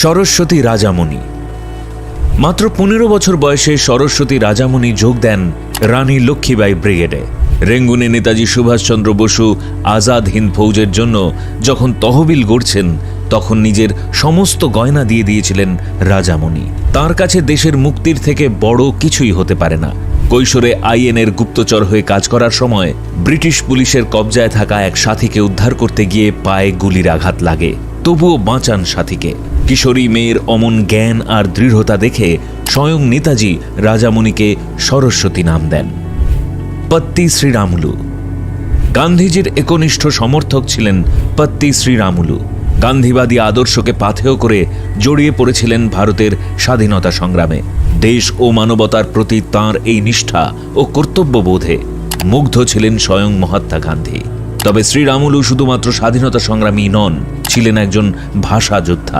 সরস্বতী রাজামণি। মাত্র 15 বছর বয়সে সরস্বতী রাজামণি যোগ দেন রানী লক্ষ্মীবাই ব্রিগেডে। রেঙ্গুনে নেতাজি সুভাষচন্দ্র বসু আজাদ হিন্দ ফৌজের জন্য যখন তহবিল গড়ছেন, তখন নিজের সমস্ত গয়না দিয়ে দিয়েছিলেন রাজামণি। তার কাছে দেশের মুক্তির থেকে বড় কিছুই হতে পারে না। কৈশোরে আইএনএর গুপ্তচর হয়ে কাজ করার সময় ব্রিটিশ পুলিশের কবজায় থাকা এক সাথীকে উদ্ধার করতে গিয়ে পায়ে গুলির আঘাত লাগে, তবুও বাঁচান সাথীকে। কিশোরী মেয়ের অমন জ্ঞান আর দৃঢ়তা দেখে স্বয়ং নেতাজি রাজামণিকে সরস্বতী নাম দেন। পত্তি শ্রীরামুলু। গান্ধীজির একনিষ্ঠ সমর্থক ছিলেন পত্তি শ্রীরামুলু। গান্ধীবাদী আদর্শকে পাথেয় করে জড়িয়ে পড়েছিলেন ভারতের স্বাধীনতা সংগ্রামে। দেশ ও মানবতার প্রতি তাঁর এই নিষ্ঠা ও কর্তব্যবোধে মুগ্ধ ছিলেন স্বয়ং মহাত্মা গান্ধী। তবে শ্রীরামুলু শুধুমাত্র স্বাধীনতা সংগ্রামী নন, ছিলেন একজন ভাষা যোদ্ধা।